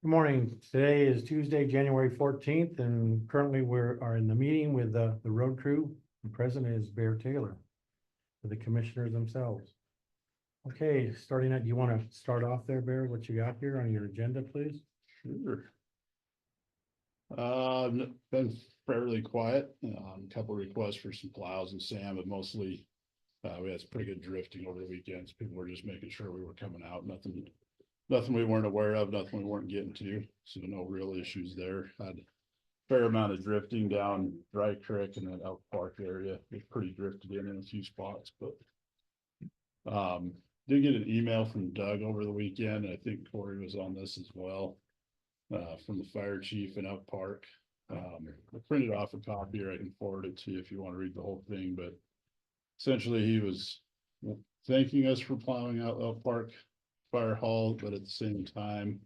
Good morning. Today is Tuesday, January 14th, and currently are in the meeting with the road crew. The president is Bear Taylor, for the commissioners themselves. Okay, starting at, you want to start off there, Bear, what you got here on your agenda, please? Sure. Been fairly quiet, a couple requests for some plows and sand, but mostly, we had some pretty good drifting over the weekends. People were just making sure we were coming out, nothing we weren't aware of, nothing we weren't getting to, so no real issues there. Had a fair amount of drifting down Dry Creek and that Elk Park area. It was pretty drifted in a few spots, but did get an email from Doug over the weekend. I think Corey was on this as well. From the fire chief in Elk Park. I printed off a copy here. I can forward it to you if you want to read the whole thing, but essentially he was thanking us for plowing out Elk Park Fire Hall, but at the same time,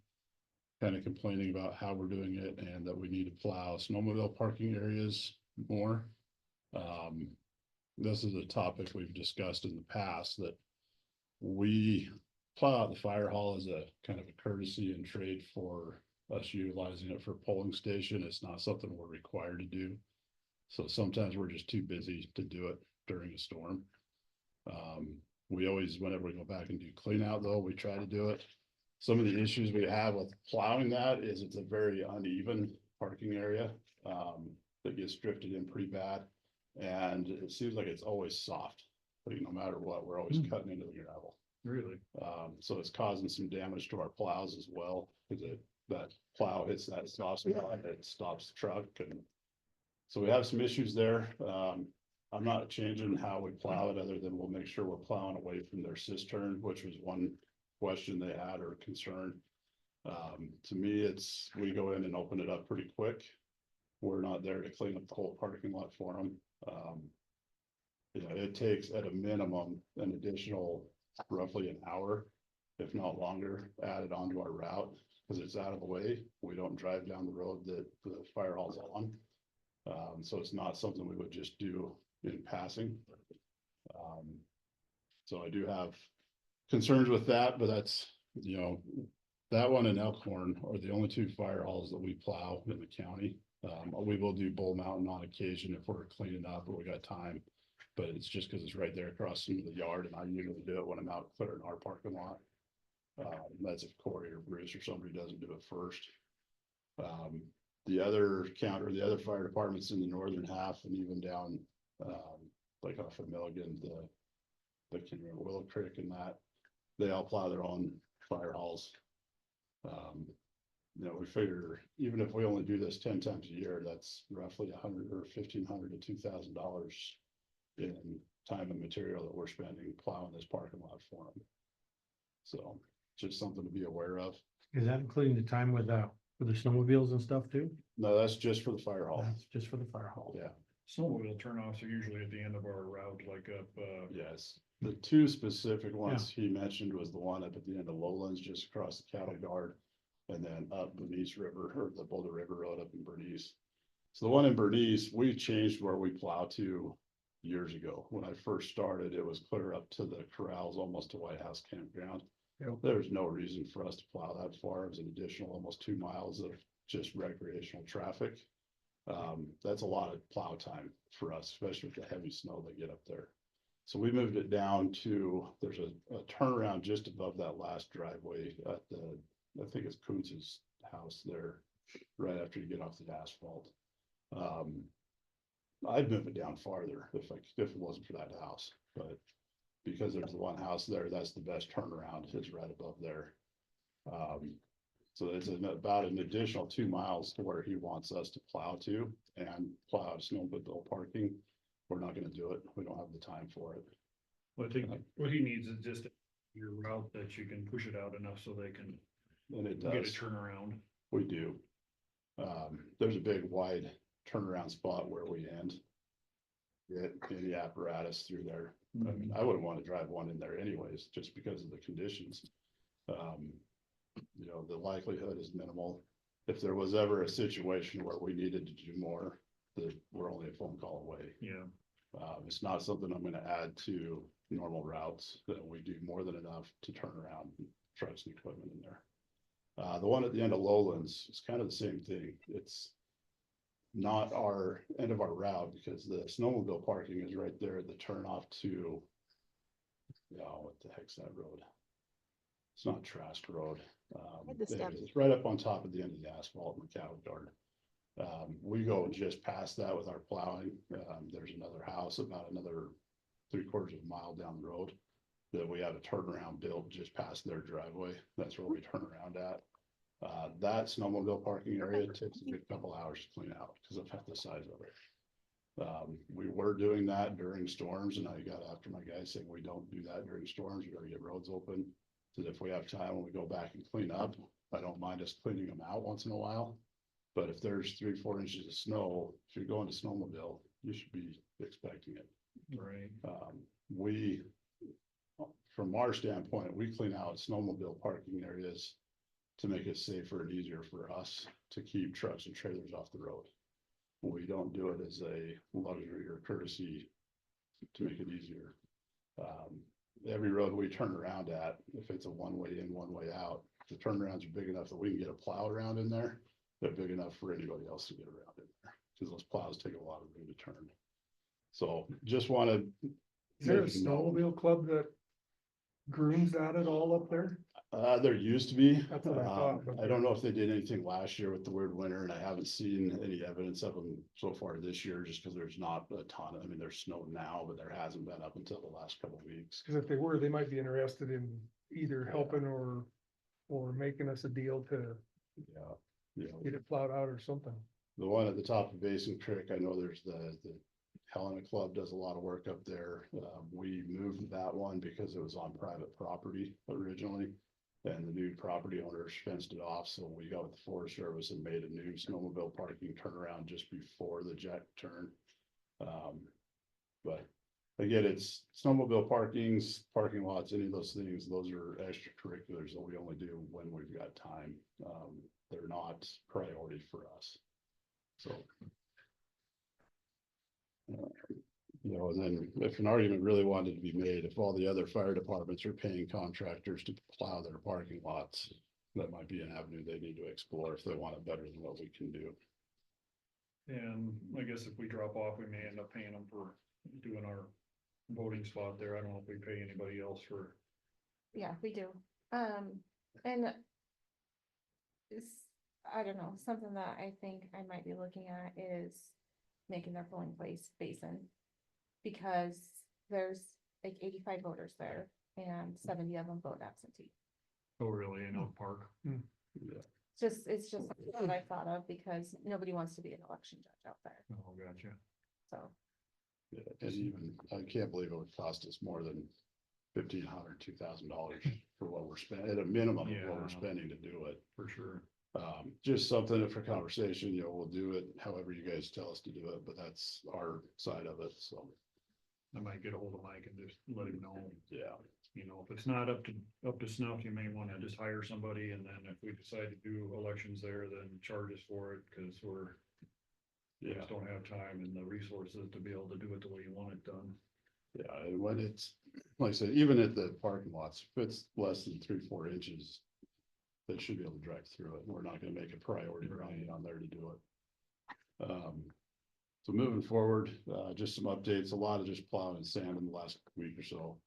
kind of complaining about how we're doing it and that we need to plow snowmobile parking areas more. This is a topic we've discussed in the past, that we plow out the fire hall as a kind of a courtesy and trade for us utilizing it for polling station. It's not something we're required to do. So sometimes we're just too busy to do it during a storm. We always, whenever we go back and do clean out though, we try to do it. Some of the issues we have with plowing that is it's a very uneven parking area that gets drifted in pretty bad. And it seems like it's always soft, but no matter what, we're always cutting into the gravel. Really? So it's causing some damage to our plows as well, because that plow hits that soft spot, it stops the truck, and so we have some issues there. I'm not changing how we plow it, other than we'll make sure we're plowing away from their cistern, which was one question they had or concern. To me, it's, we go in and open it up pretty quick. We're not there to clean up the whole parking lot for them. It takes at a minimum an additional roughly an hour, if not longer, added onto our route, because it's out of the way. We don't drive down the road that the fire hall's on. So it's not something we would just do in passing. So I do have concerns with that, but that's, that one and Elkhorn are the only two fire halls that we plow in the county. We will do Bull Mountain on occasion if we're cleaning up or we got time, but it's just because it's right there across from the yard, and I usually do it when I'm out clearing our parking lot. That's if Corey or Bruce or somebody doesn't do it first. The other fire departments in the northern half and even down like off of Milligan, the Willow Creek and that, they all plow their own fire halls. We figure even if we only do this 10 times a year, that's roughly $100 or $1,500 to $2,000 in time and material that we're spending plowing this parking lot for them. So just something to be aware of. Is that including the time with the snowmobiles and stuff too? No, that's just for the fire hall. That's just for the fire hall. Yeah. Snowmobile turnoffs are usually at the end of our route, like up, Yes, the two specific ones he mentioned was the one up at the end of Lowlands, just across the cattle guard, and then up Bernice River, or the Boulder River Road up in Bernice. So the one in Bernice, we changed where we plow to years ago. When I first started, it was clear up to the corrals, almost to White House Campground. Yep. There's no reason for us to plow that far. It was an additional almost 2 miles of just recreational traffic. That's a lot of plow time for us, especially with the heavy snow they get up there. So we moved it down to, there's a turnaround just above that last driveway at I think it's Kuntz's house there, right after you get off the asphalt. I'd move it down farther if it wasn't for that house, but because there's the one house there, that's the best turnaround, is right above there. So it's about an additional 2 miles to where he wants us to plow to and plow out snowmobile parking. We're not going to do it. We don't have the time for it. I think what he needs is just your route that you can push it out enough so they can And it get a does. turnaround. We do. There's a big wide turnaround spot where we end. Get any apparatus through there. I mean, I wouldn't want to drive one in there anyways, just because of the conditions. The likelihood is minimal. If there was ever a situation where we needed to do more, we're only a phone call away. Yeah. It's not something I'm going to add to normal routes, that we do more than enough to turn around trucks and equipment in there. The one at the end of Lowlands is kind of the same thing. It's not our end of our route because the snowmobile parking is right there at the turnoff to, what the heck's that road? It's not Trask Road. Had the step. It's right up on top of the end of the asphalt in the cattle guard. We go just past that with our plowing. There's another house about another 3/4 of a mile down the road that we have a turnaround built just past their driveway. That's where we turn around at. That snowmobile parking area takes a good couple hours to clean out because of the size of it. We were doing that during storms and I got after my guys saying we don't do that during storms. We gotta get roads open. So if we have time, when we go back and clean up, I don't mind us cleaning them out once in a while. But if there's 3-4 inches of snow, if you're going to snowmobile, you should be expecting it. Right. From our standpoint, we clean out snowmobile parking areas to make it safer and easier for us to keep trucks and trailers off the road. We don't do it as a luxury or courtesy to make it easier. Every road we turn around at, if it's a one-way in, one-way out, the turnarounds are big enough that we can get a plow around in there. They're big enough for anybody else to get around in there, because those plows take a lot of room to turn. So just wanted. Is there a snowmobile club that grooms that at all up there? There used to be. That's what I thought, but I don't know if they did anything last year with the weird winter, and I haven't seen any evidence of them so far this year, just because there's not a ton. I mean, there's snow now, but there hasn't been up until the last couple of weeks. Cause if they were, they might be interested in either helping or making us a deal to Yeah. You know, get it plowed out or something. the one at the top of Basin Creek, I know there's the Helena Club does a lot of work up there. We moved that one because it was on private property originally. And the new property owners fenced it off, so we got with the Forest Service and made a new snowmobile parking turnaround just before the jet turn. But again, it's snowmobile parking lots, any of those things, those are extracurriculars that we only do when we've got time. They're not priority for us. So. Then if an argument really wanted to be made, if all the other fire departments are paying contractors to plow their parking lots, that might be an avenue they need to explore if they want it better than what we can do. And I guess if we drop off, we may end up paying them for doing our voting spot there. I don't know if we pay anybody else for. Yeah, we do. And it's, I don't know, something that I think I might be looking at is making their polling place basin. Because there's like 85 voters there and 70 of them vote absentee. Oh, really? In Oak Park? It's just what I thought of because nobody wants to be an election judge out there, Oh, gotcha. so. Yeah, and even, I can't believe it would cost us more than $1,500, $2,000 for what we're spending, at a minimum of what we're Yeah. spending to do it. For sure. Just something for conversation, we'll do it however you guys tell us to do it, but that's our side of it, so. I might get a hold of Mike and just let him know, Yeah, if it's not up to snuff, you may wanna just hire somebody, and then if we decide to do elections there, then charge us for it, cause we just don't have time and the resources to be able to do it the way you want it done. yeah, and when it's, like I said, even at the parking lots, if it's less than 3-4 inches, they should be able to drive through it. We're not gonna make a priority running on there to do it. So moving forward, just some updates, a lot of just plowing and sand in the last week or so.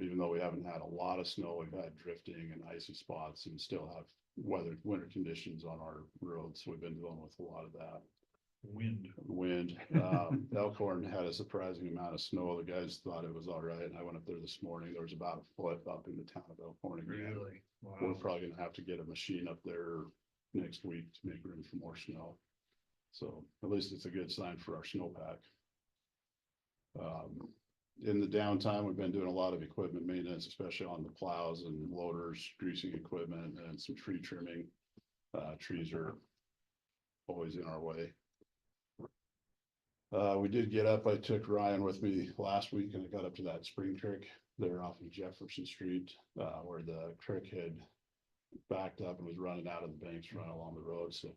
Even though we haven't had a lot of snow, we've had drifting and icy spots and still have winter conditions on our roads. So we've been dealing with a lot of that. Wind. Elkhorn had a surprising amount of snow. The guys thought it was all right. And I went up there this morning. There was about a foot up in the town of Elkhorn again. Really? We're Wow. probably gonna have to get a machine up there next week to make room for more snow. So at least it's a good sign for our snowpack. In the downtime, we've been doing a lot of equipment maintenance, especially on the plows and loaders, greasing equipment and some tree trimming. Trees are always in our way. We did get up, I took Ryan with me last week and I got up to that spring creek there off of Jefferson Street, where the creek had backed up and was running out of the banks, running along the road, so.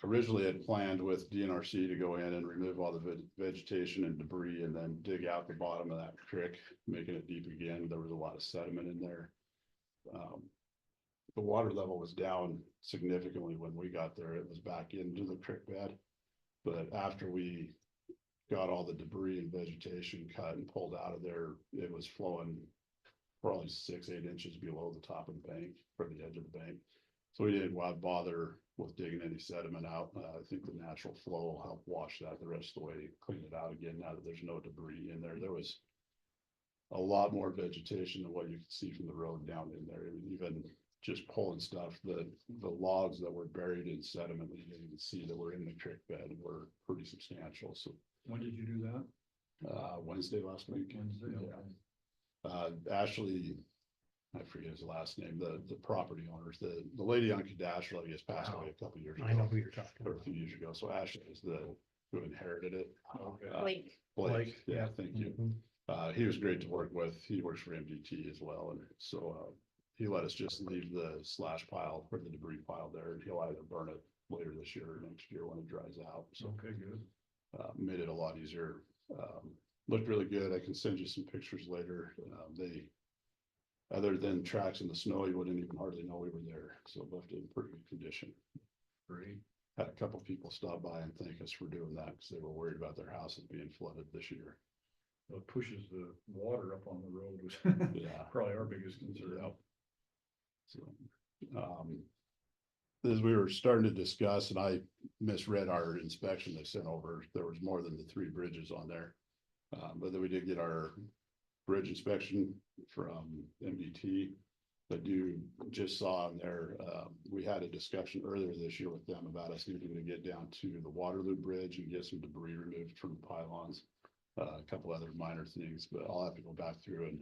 Originally had planned with DNRC to go in and remove all the vegetation and debris and then dig out the bottom of that creek, making it deep again. There was a lot of sediment in there. the water level was down significantly when we got there. It was back into the creek bed. But after we got all the debris and vegetation cut and pulled out of there, it was flowing probably 6-8 inches below the top of the bank, or the edge of the bank. So we didn't bother with digging any sediment out. I think the natural flow will help wash that the rest of the way, clean it out again now that there's no debris in there. There was a lot more vegetation than what you could see from the road down in there. Even just pulling stuff, the logs that were buried in sediment that you didn't even see that were in the creek bed were pretty substantial. So When did you do that? Wednesday last week. Wednesday, Yeah. okay. Ashley, I forget his last name, the property owners, the lady on Cadastral, I guess, passed away a couple years ago. I know who you're talking Or a about. few years ago. So Ashley is who inherited it. Okay. Blake, Blake, yeah, thank you. Mhm. He was great to work with. He works for MDT as well. And so, he let us just leave the slash pile or the debris pile there, and he'll either burn it later this year or next year when it dries out. So, Okay, good. made it a lot easier. Looked really good. I can send you some pictures later. Other than tracks in the snow, you wouldn't even hardly know we were there. So it left it in pretty good condition. Great. Had a couple people stop by and thank us for doing that because they were worried about their houses being flooded this year. It pushes the water up on the road was Yeah. probably our biggest concern. Yep. So, as we were starting to discuss, and I misread our inspection they sent over, there was more than the 3 bridges on there. But then we did get our bridge inspection from MDT. But you just saw in there, we had a discussion earlier this year with them about us needing to get down to the Waterloo Bridge and get some debris removed from the pylons. A couple other minor things, but I'll have to go back through and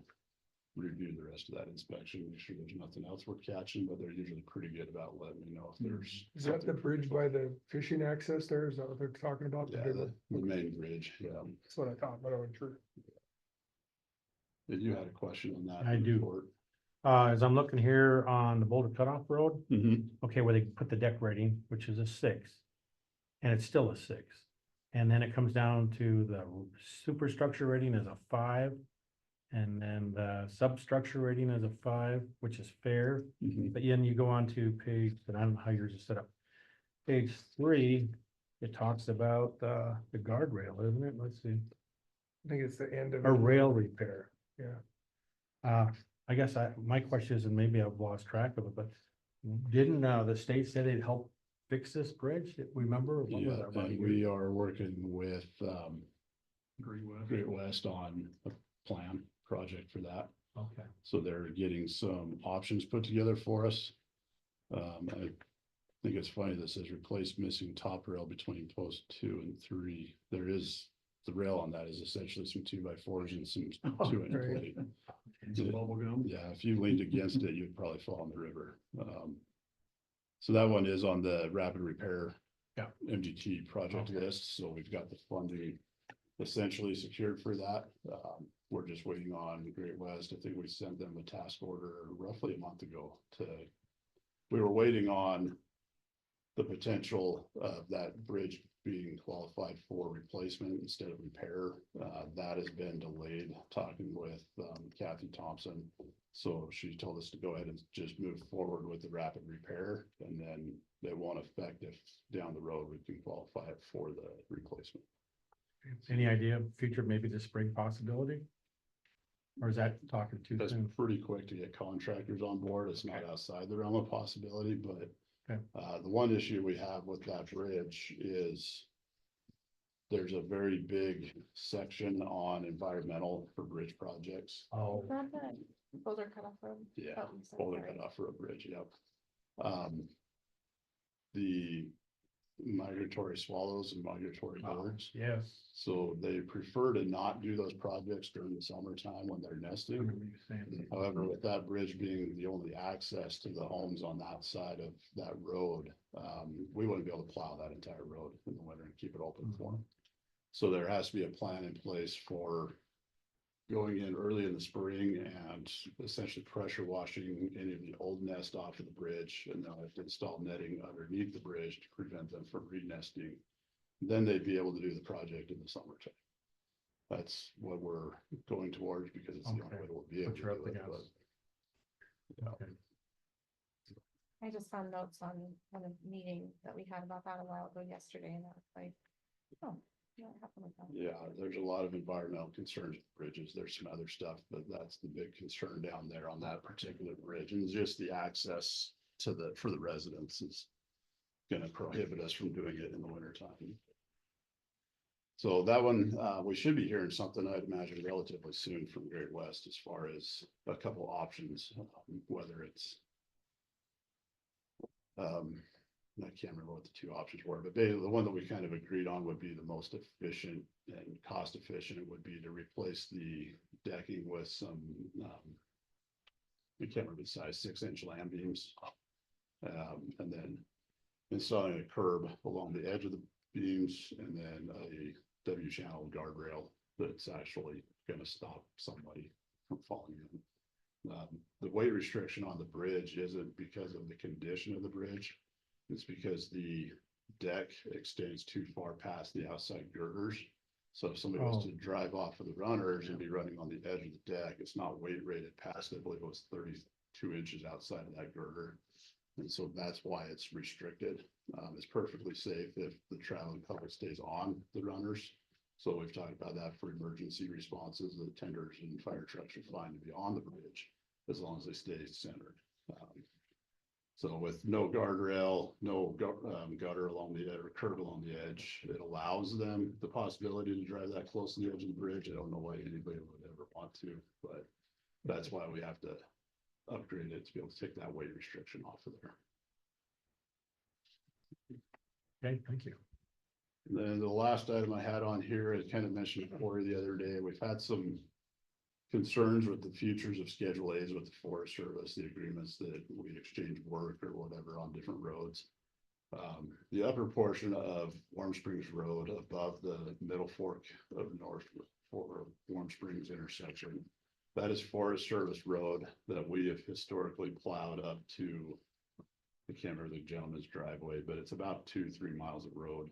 review the rest of that inspection, make sure there's nothing else we're catching, but they're usually pretty good about letting me know if there's. Is that the bridge by the fishing access there? Is that what they're talking about? The Yeah, big the one? main bridge, yeah. That's what I thought, but I wasn't sure. Did you had a question on that? I do. report? As I'm looking here on the Boulder Cutoff Road, Mhm. okay, where they put the deck rating, which is a 6. And it's still a 6. And then it comes down to the superstructure rating is a 5. And then the substructure rating is a 5, which is fair. Mhm. But then you go on to page, and I don't know how yours is set up. Page 3, it talks about the guardrail, isn't it? Let's see, I think it's the end of. or it. rail repair. Yeah, I guess my question is, and maybe I've lost track of it, but didn't the state say they'd help fix this bridge? Remember? What was Yeah, that, about a and year? we are working with Great West. Great West on a plan project for that. Okay, So they're getting some options put together for us. I think it's funny that says replace missing top rail between post 2 and 3. There is, the rail on that is essentially some 2x4s and some Oh, 2-inch great. plate. And some bubble gum. Yeah, if you leaned against it, you'd probably fall in the river. So that one is on the rapid repair. Yeah. MDT project Okay. list, so we've got the funding essentially secured for that. We're just waiting on Great West. I think we sent them a task order roughly a month ago we were waiting on the potential of that bridge being qualified for replacement instead of repair. That has been delayed, talking with Kathy Thompson. So she told us to go ahead and just move forward with the rapid repair, and then it won't affect if down the road we can qualify it for the replacement. any idea of future, maybe the spring possibility? Or is that talking too That's soon? pretty quick to get contractors on board. It's not outside the realm of possibility, but Okay. the one issue we have with that bridge is there's a very big section on environmental for bridge projects. Oh, not the Boulder Cutoff Road. Yeah, Oh, I'm so Boulder sorry. Cutoff Road Bridge, yep. The migratory swallows and migratory birds. yes. So they prefer to not do those projects during the summertime when they're I nesting. remember you saying that. However, with that bridge being the only access to the homes on that side of that road, we wouldn't be able to plow that entire road in the winter and keep it open for them. So there has to be a plan in place for going in early in the spring and essentially pressure washing any of the old nest off of the bridge, and they'll have to install netting underneath the bridge to prevent them from re-nesting. Then they'd be able to do the project in the summertime. That's what we're going towards because it's the only Okay. way we'll be able Put to your up do it. against. But, Okay. I just found notes on a meeting that we had about that a while ago yesterday, and I was like, oh, what happened with that? Yeah, there's a lot of environmental concerns with bridges. There's some other stuff, but that's the big concern down there on that particular bridge, and just the access to for the residents is gonna prohibit us from doing it in the winter time. So that one, we should be hearing something, I'd imagine, relatively soon from Great West as far as a couple options, whether it's I can't remember what the two options were, but basically the one that we kind of agreed on would be the most efficient and cost efficient would be to replace the decking with some, we can't remember the size, 6-inch land beams. And then installing a curb along the edge of the beams and then a W channel guardrail that's actually gonna stop somebody from falling in. The weight restriction on the bridge isn't because of the condition of the bridge. It's because the deck extends too far past the outside girders. So if somebody was to drive off of the runners and be running on the edge of the deck, it's not weight rated past, I believe it was 32 inches outside of that girder. And so that's why it's restricted. It's perfectly safe if the traveling public stays on the runners. So we've talked about that for emergency responses. The tenders and fire trucks are fine to be on the bridge as long as they stay centered. So with no guardrail, no gutter along the edge or curb along the edge, it allows them the possibility to drive that close to the edge of the bridge. I don't know why anybody would ever want to, but that's why we have to upgrade it to be able to take that weight restriction off of there. Okay, thank you. And then the last item I had on here, I kind of mentioned before the other day, we've had some concerns with the futures of Schedule A's with the Forest Service, the agreements that we exchange work or whatever on different roads. The upper portion of Warm Springs Road above the middle fork of North Warm Springs intersection, that is Forest Service road that we have historically plowed up to, I can't remember the gentleman's driveway, but it's about 2-3 miles of road.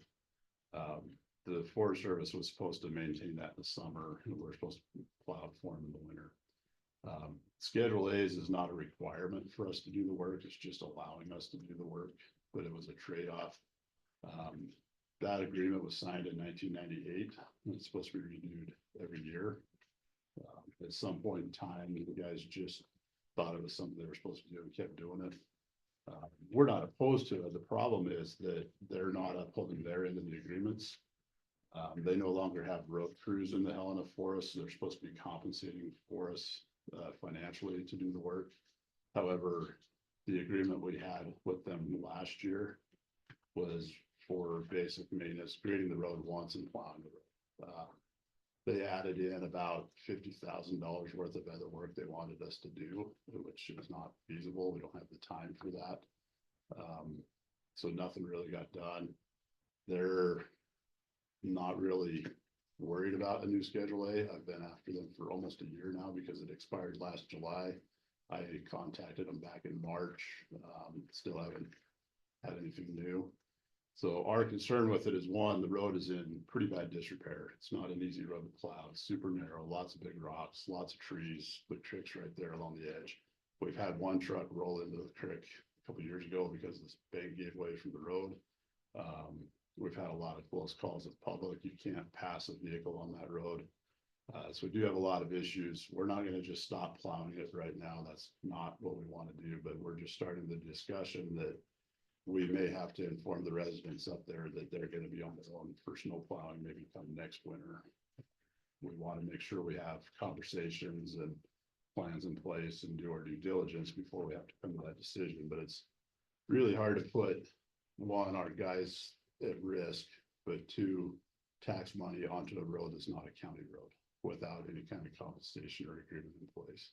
The Forest Service was supposed to maintain that in the summer, and we're supposed to plow for them in the winter. Schedule A's is not a requirement for us to do the work, it's just allowing us to do the work, but it was a trade-off. That agreement was signed in 1998, and it's supposed to be renewed every year. At some point in time, the guys just thought it was something they were supposed to do and kept doing it. We're not opposed to it. The problem is that they're not upholding their end of the agreements. They no longer have road crews in the Helena Forest, so they're supposed to be compensating for us financially to do the work. However, the agreement we had with them last year was for basic maintenance, grading the road once and plowing the road. They added in about $50,000 worth of other work they wanted us to do, which is not feasible. We don't have the time for that. So nothing really got done. They're not really worried about a new Schedule A. I've been after them for almost a year now because it expired last July. I contacted them back in March. Still haven't had anything new. So our concern with it is, one, the road is in pretty bad disrepair. It's not an easy road to plow. It's super narrow, lots of big rocks, lots of trees, big creeks right there along the edge. We've had one truck roll into the creek a couple of years ago because this bank gave way from the road. We've had a lot of close calls with public. You can't pass a vehicle on that road. So we do have a lot of issues. We're not going to just stop plowing it right now. That's not what we want to do, but we're just starting the discussion that we may have to inform the residents up there that they're going to be on their own for snow plowing, maybe come next winter. We want to make sure we have conversations and plans in place and do our due diligence before we have to come to that decision. But it's really hard to put, one, our guys at risk, but two, tax money onto a road that's not a county road without any kind of compensation or agreement in place.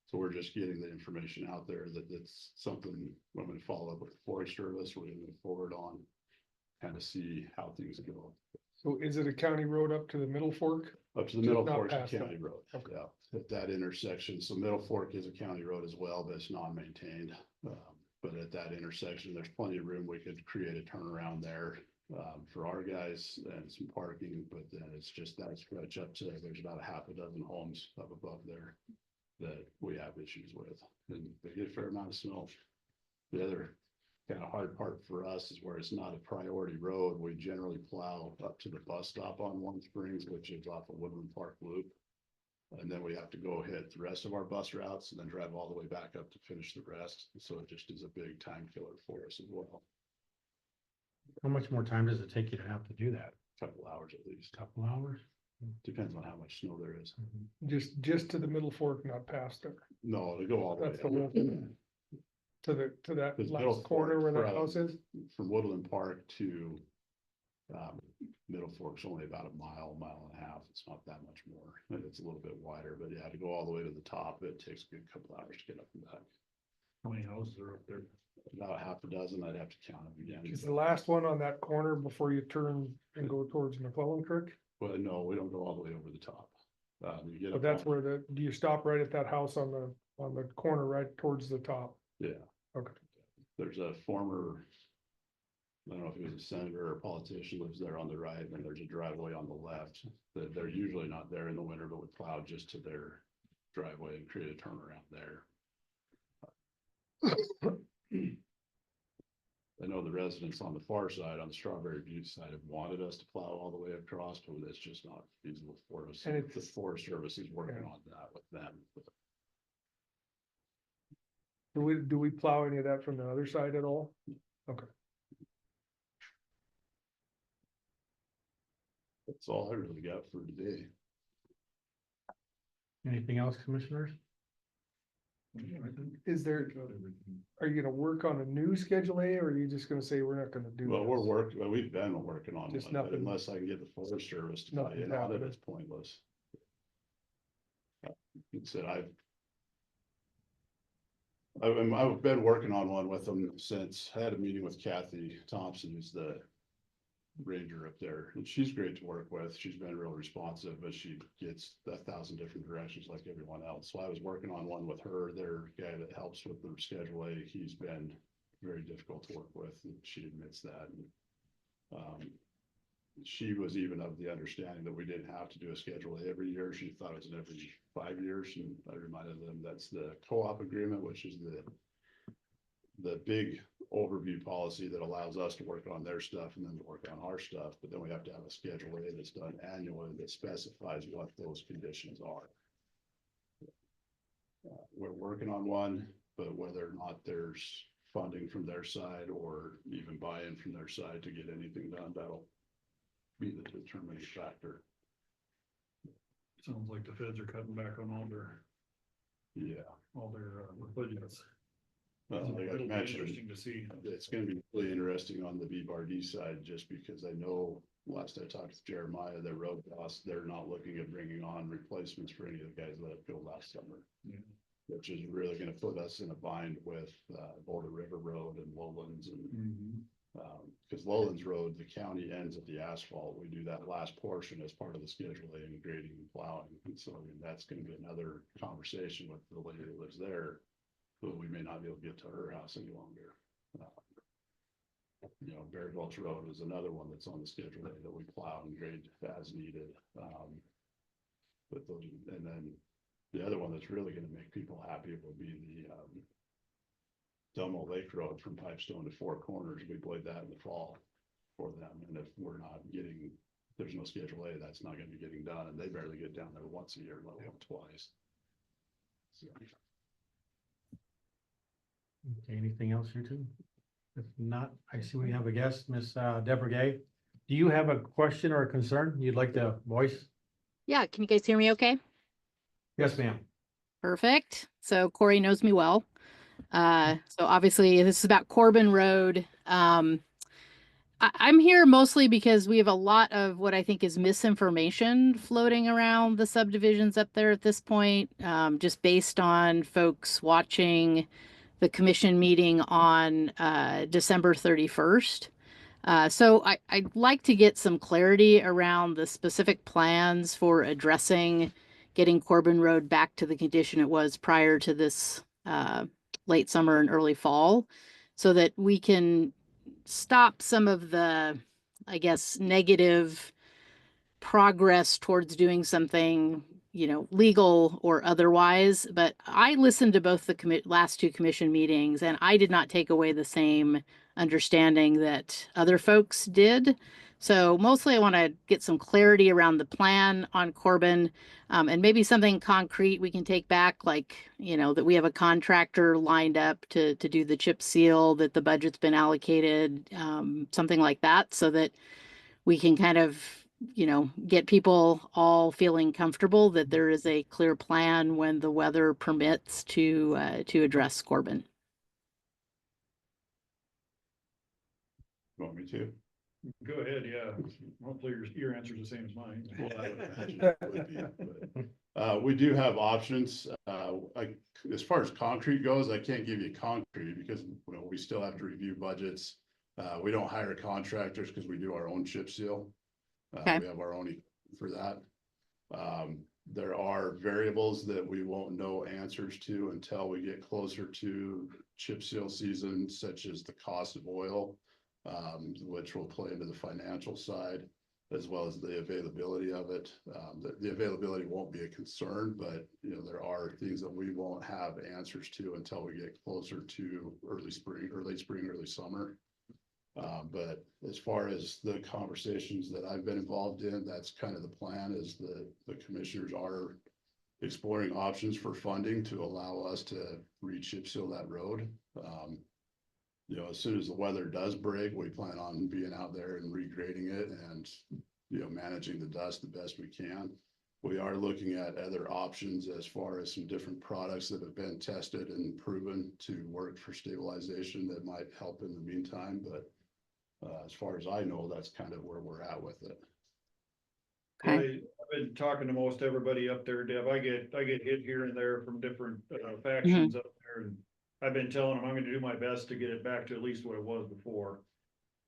So we're just getting the information out there that it's something I'm going to follow up with the Forest Service. We're going to move forward on, kind of see how things go. So is it a county road up to the middle fork? Up to the middle Not fork is past a it. county road. Okay. Yeah, at that intersection. So middle fork is a county road as well, but it's non-maintained. But at that intersection, there's plenty of room. We could create a turnaround there for our guys and some parking, but then it's just that stretch up to, there's about a half a dozen homes up above there that we have issues with, and they get a fair amount of snow. The other kind of hard part for us is where it's not a priority road. We generally plow up to the bus stop on One Springs, which is off of Woodland Park Loop. And then we have to go hit the rest of our bus routes and then drive all the way back up to finish the rest. So it just is a big time killer for us as well. How much more time does it take you to have to do that? Couple hours at least. Couple hours? Depends on how much snow there is. Just to the middle fork, not past there, No, they go all the way. That's the up. whole to that Because last Middle corner where Fork that house is. From Woodland Park to Middle Fork's only about a mile and a half. It's not that much more. And it's a little bit wider, but yeah, to go all the way to the top, it takes a good couple hours to get up and back. How many houses are up there? About half a dozen, I'd have to count them again. Is the last one on that corner before you turn and go towards McClellan Creek? But no, we don't go all the way over the top. You get But up that's on- where do you stop right at that house on the corner right towards the top? Yeah. Okay. There's a former, I don't know if he was a senator or a politician, lives there on the right, and there's a driveway on the left. They're usually not there in the winter, but we plow just to their driveway and create a turnaround there. I know the residents on the far side, on the Strawberry Butte side, have wanted us to plow all the way across, but that's just not feasible for us. And The it's- Forest Service is working Yeah. on that with them. Do we plow any of that from the other side at all? That's all I really got for today. Anything else, commissioners? Is there, are you gonna work on a new Schedule A, or are you just gonna say we're not gonna do? Well, this? we've been working on Just one, but nothing- unless I can get the Forest Service to buy nothing's in on it, happening. it's pointless. Like I said, I've been working on one with them since I had a meeting with Kathy Thompson, who's the ranger up there, and she's great to work with. She's been real responsive, but she gets 1,000 different directions like everyone else. So I was working on one with her, their guy that helps with the Schedule A. He's been very difficult to work with, and she admits that. And, she was even of the understanding that we didn't have to do a Schedule A every year. She thought it was every 5 years, and I reminded them that's the co-op agreement, which is the big overview policy that allows us to work on their stuff and then to work on our stuff. But then we have to have a Schedule A that's done annually that specifies what those conditions are. We're working on one, but whether or not there's funding from their side or even buy-in from their side to get anything done, that'll be the determining factor. Sounds like the feds are cutting back on Yeah. all their budgets. Like I It'll be mentioned, interesting to see. it's gonna be really interesting on the BBRD side, just because I know last I talked to Jeremiah, their road costs, they're not looking at bringing on replacements for any of the guys that go last summer. Yeah. Which is really gonna put us in a bind with Boulder River Road and Lowlands and because Lowlands Road, the county ends at the asphalt. We do that last portion as part of the Schedule A and grading and plowing. And so I mean, that's gonna be another conversation with the lady that lives there. But we may not be able to get to her house any longer. You know, Bear Gulch Road is another one that's on the Schedule A that we plow and grade as needed. But those, and then the other one that's really gonna make people happy will be the Delmo Lake Road from Pipestone to Four Corners. We blade that in the fall for them. And if we're not getting, there's no Schedule A, that's not gonna be getting done. And they barely get down there once a year, let alone twice. So. Okay, anything else, you two? If not, I see we have a guest, Miss Deborah Gay. Do you have a question or a concern you'd like to voice? Yeah, can you guys hear me okay? Yes, ma'am. Perfect. So Corey knows me well. So obviously this is about Corbin Road. I'm here mostly because we have a lot of what I think is misinformation floating around the subdivisions up there at this point, just based on folks watching the commission meeting on December 31st. So I'd like to get some clarity around the specific plans for addressing getting Corbin Road back to the condition it was prior to this late summer and early fall, so that we can stop some of the, I guess, negative progress towards doing something, legal or otherwise, but I listened to both the last two commission meetings and I did not take away the same understanding that other folks did. So mostly I want to get some clarity around the plan on Corbin, and maybe something concrete we can take back, like, that we have a contractor lined up to do the chip seal, that the budget's been allocated, something like that, so that we can kind of, get people all feeling comfortable that there is a clear plan when the weather permits to address Corbin. Want me to? Go ahead, yeah. Hopefully your answer's the same as mine. Well, I would imagine it would be, but, we do have options. As far as concrete goes, I can't give you concrete because, we still have to review budgets. We don't hire contractors because we do our own chip seal. Okay. We have our own for that. There are variables that we won't know answers to until we get closer to chip seal season, such as the cost of oil, which will play into the financial side, as well as the availability of it. The availability won't be a concern, but there are things that we won't have answers to until we get closer to early spring, early summer. But as far as the conversations that I've been involved in, that's kind of the plan, is the commissioners are exploring options for funding to allow us to re-chip seal that road. As soon as the weather does break, we plan on being out there and regrading it and, managing the dust the best we can. We are looking at other options as far as some different products that have been tested and proven to work for stabilization that might help in the meantime, but as far as I know, that's kind of where we're at with it. Okay. I've been talking to most everybody up there, Deb. I get hit here and there from different factions up there, and I've been telling them I'm going to do my best to get it back to at least what it was before.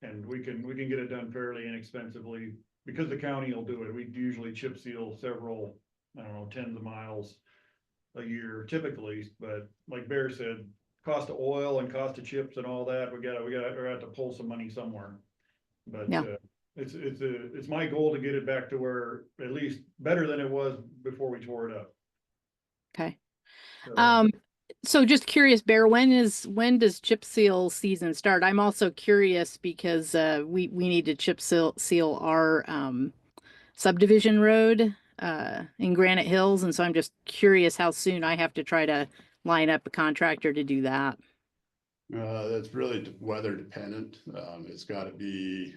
And we can get it done fairly inexpensively because the county will do it. We usually chip seal several, tens of miles a year typically, but like Bear said, cost of oil and cost of chips and all that, we have to pull some money somewhere. But Yeah. It's my goal to get it back to where at least better than it was before we tore it up. Okay. So, So just curious, Bear, when does chip seal season start? I'm also curious because we need to chip seal our subdivision road in Granite Hills, and so I'm just curious how soon I have to try to line up a contractor to do that. That's really weather dependent. It's got to be,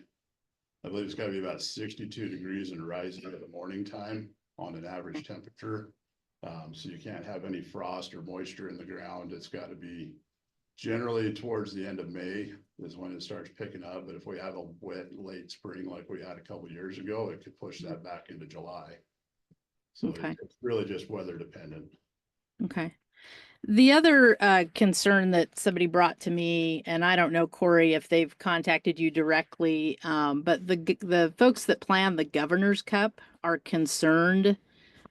I believe it's got to be about 62 degrees and rising at the morning time on an average temperature. So you can't have any frost or moisture in the ground. It's got to be generally towards the end of May is when it starts picking up. But if we have a wet late spring like we had a couple years ago, it could push that back into July. So Okay. it's really just weather dependent. Okay. The other concern that somebody brought to me, and I don't know, Corey, if they've contacted you directly, but the folks that plan the Governor's Cup are concerned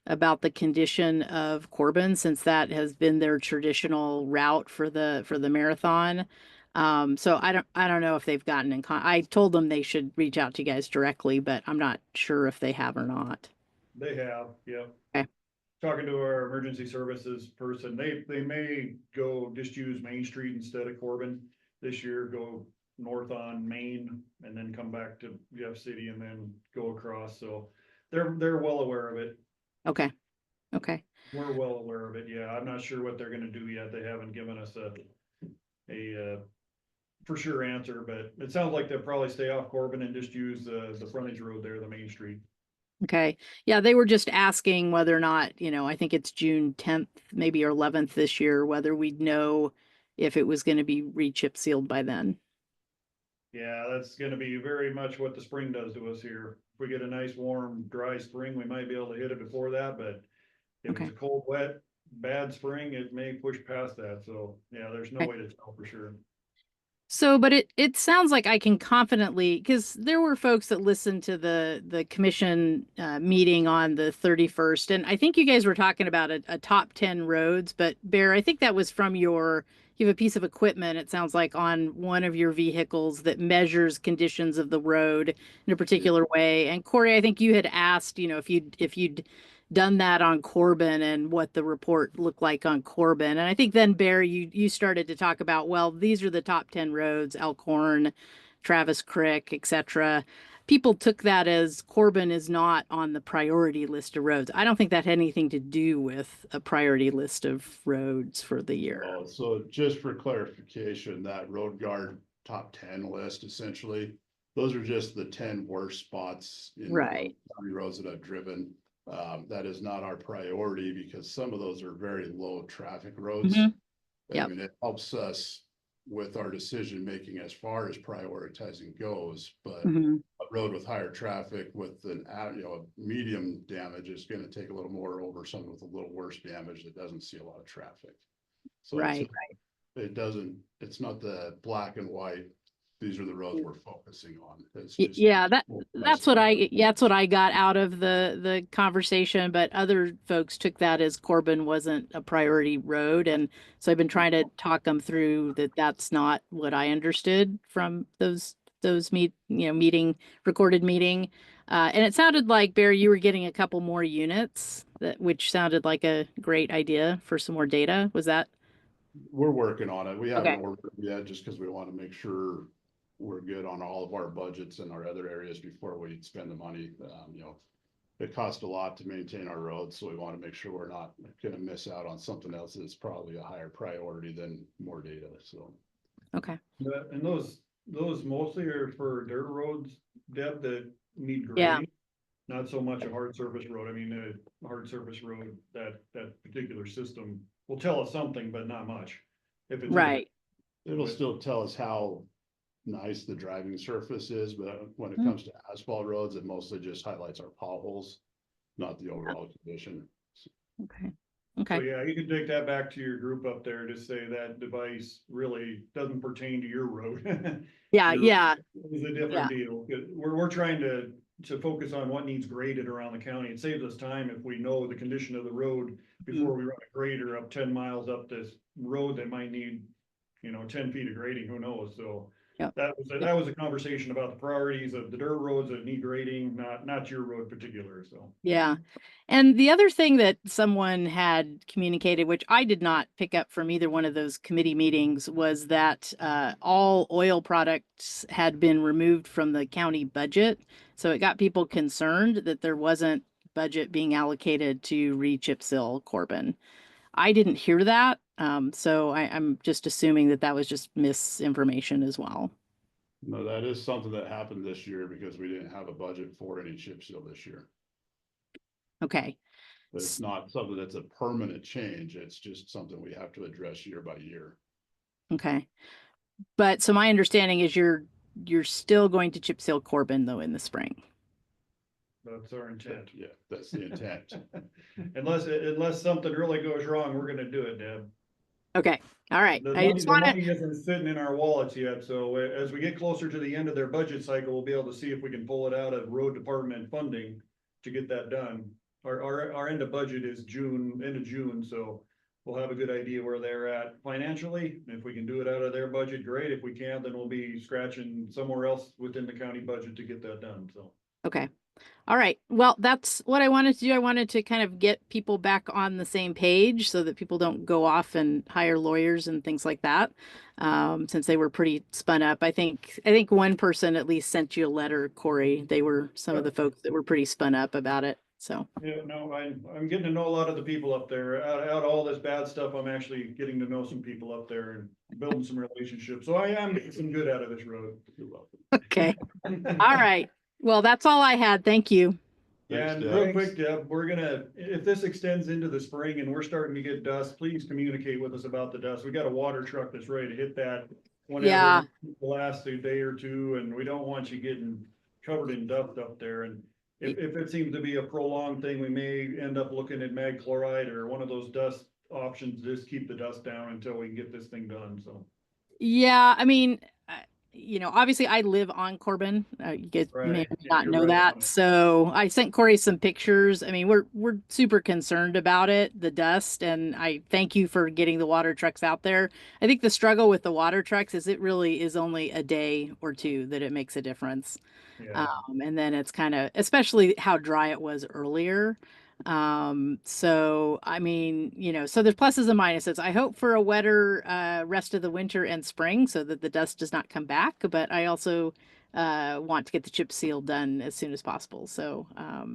about the condition of Corbin, since that has been their traditional route for the marathon. So I don't know if they've gotten in I told them they should reach out to you guys directly, but I'm not sure if they have or not. they have, yep. Okay. Talking to our emergency services person, they may just use Main Street instead of Corbin this year, go north on Main and then come back to Jeff City and then go across. So they're well aware of it. Okay. Okay. We're well aware of it. Yeah, I'm not sure what they're gonna do yet. They haven't given us a for sure answer, but it sounds like they'll probably stay off Corbin and just use the frontage road there, the Main Street. Okay. Yeah, they were just asking whether or not, I think it's June 10th, maybe or 11th this year, whether we'd know if it was going to be re-chip sealed by then. Yeah, that's gonna be very much what the spring does to us here. If we get a nice, warm, dry spring, we might be able to hit it before that, but if Okay. it's a cold, wet, bad spring, it may push past that. So, yeah, there's no Okay. way to tell for sure. So, but it sounds like I can confidently, because there were folks that listened to the commission meeting on the 31st, and I think you guys were talking about a top 10 roads, but Bear, I think that was from you have a piece of equipment, it sounds like, on one of your vehicles that measures conditions of the road in a particular way. And Corey, I think you had asked, if you'd done that on Corbin and what the report looked like on Corbin. And I think then, Bear, you started to talk about, well, these are the top 10 roads, Elkhorn, Travis Creek, etc. People took that as Corbin is not on the priority list of roads. I don't think that had anything to do with a priority list of roads for the year. So just for clarification, that road guard top 10 list, essentially, those are just the 10 worst spots in Right. county roads that I've driven. That is not our priority because some of those are very low traffic roads. Mhm. Yep. I mean, it helps us with our decision making as far as prioritizing goes, but Mhm. a road with higher traffic with an, medium damage is gonna take a little more over something with a little worse damage that doesn't see a lot of traffic. So Right. it's not the black and white, these are the roads we're focusing on. It's Y- just. Yeah, that's what I got out of the conversation, but other folks took that as Corbin wasn't a priority road. And so I've been trying to talk them through that that's not what I understood from those recorded meeting. And it sounded like, Barry, you were getting a couple more units which sounded like a great idea for some more data. Was that? We're working on it. We haven't Okay. ordered it yet just because we want to make sure we're good on all of our budgets and our other areas before we spend the money. It costs a lot to maintain our roads, so we want to make sure we're not going to miss out on something else that's probably a higher priority than more data. So. Okay. And those mostly are for dirt roads, Deb, that need Yeah. grading. Not so much a hard surface road. I mean, a hard surface road, that particular system will tell us something, but not much. If it's. Right. It'll still tell us how nice the driving surface is, but when it Mhm. comes to asphalt roads, it mostly just highlights our potholes, not the overall condition. Okay. So Okay. yeah, you can take that back to your group up there to say that device really doesn't pertain to your road. Yeah. Your Yeah. road is a Yeah. different deal. We're trying to focus on what needs graded around the county. It saves us time if we know the condition of the road before we run a grader up 10 miles up this road that might need, 10 feet of grading, who knows? So Yep. that was a conversation about the priorities of the dirt roads that need grading, not your road particular, so. Yeah. And the other thing that someone had communicated, which I did not pick up from either one of those committee meetings, was that all oil products had been removed from the county budget. So it got people concerned that there wasn't budget being allocated to re-chip seal Corbin. I didn't hear that. So I'm just assuming that was just misinformation as well. No, that is something that happened this year because we didn't have a budget for any chip seal this year. Okay. But it's not something that's a permanent change. It's just something we have to address year by year. Okay. But so my understanding is you're still going to chip seal Corbin though in the spring. That's our intent. Yeah, that's the intent. Unless something really goes wrong, we're gonna do it, Deb. Okay. All right. The I money, just the want to, money isn't sitting in our wallets yet, so as we get closer to the end of their budget cycle, we'll be able to see if we can pull it out of road department funding to get that done. Our end of budget is end of June, so we'll have a good idea where they're at financially. If we can do it out of their budget, great. If we can't, then we'll be scratching somewhere else within the county budget to get that done, so. okay. All right. Well, that's what I wanted to do. I wanted to kind of get people back on the same page so that people don't go off and hire lawyers and things like that. Since they were pretty spun up. I think one person at least sent you a letter, Corey. They were some of the folks that were pretty spun up about it. So. Yeah, no, I'm getting to know a lot of the people up there. Out of all this bad stuff, I'm actually getting to know some people up there and building some relationships. So I am getting some good out of this road. You're welcome. Okay. All right. Well, that's all I had. Thank you. Yeah, Thanks, and Deb. real quick, Deb, if this extends into the spring and we're starting to get dust, please communicate with us about the dust. We got a water truck that's ready to hit that Yeah. whenever the last day or two, and we don't want you getting covered in dust up there. And if it seems to be a prolonged thing, we may end up looking at mag chloride or one of those dust options, just keep the dust down until we can get this thing done, so. Yeah. I mean, obviously I live on Corbin. You guys may Right. not You're know right on that. it. So I sent Corey some pictures. I mean, we're super concerned about it, the dust, and I thank you for getting the water trucks out there. I think the struggle with the water trucks is it really is only a day or two that it makes a difference. Yeah. And then it's kind of, especially how dry it was earlier. So I mean, so there's pluses and minuses. I hope for a wetter rest of the winter and spring so that the dust does not come back, but I also want to get the chip seal done as soon as possible. So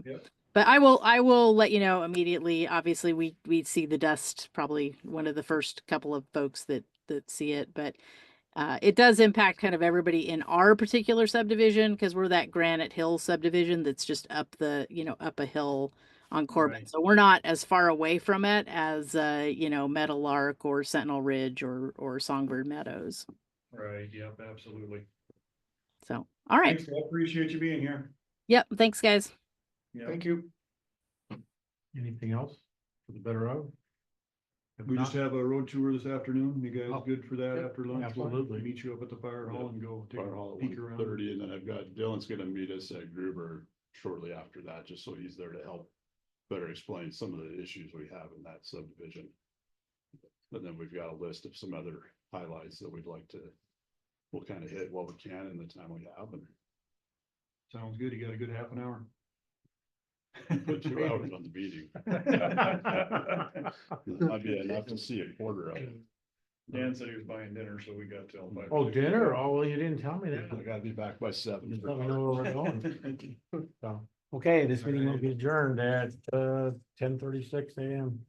Yep. but I will let you know immediately. Obviously we see the dust, probably one of the first couple of folks that see it, but it does impact kind of everybody in our particular subdivision because we're that Granite Hill subdivision that's just up up a hill on Corbin. Right. So we're not as far away from it as, Meadowlark or Sentinel Ridge or Songbird Meadows. Right, yep, absolutely. So, all right. Thanks, I appreciate you being here. Yep. Thanks, guys. Yeah, Thank you. Anything else for the better road? If we just not, have a road tour this afternoon. You Oh, guys good for that yep, after lunch? absolutely. Meet you up at the fire hall and go take Fire hall a at peek around. 1:30, and then I've got Dylan's gonna meet us at Gruber shortly after that, just so he's there to help better explain some of the issues we have in that subdivision. And then we've got a list of some other highlights that we'll kind of hit what we can in the time we have, and Sounds good. You got a good half an hour. put 2 hours on the meeting. It might be enough to see a quarter of it. Dan said he was buying dinner, so we got till 5. Oh, dinner? Oh, well, you didn't tell me that. I gotta be back by 7. Just let me know where we're going. So, okay, this meeting will be adjourned at 10:36 a.m.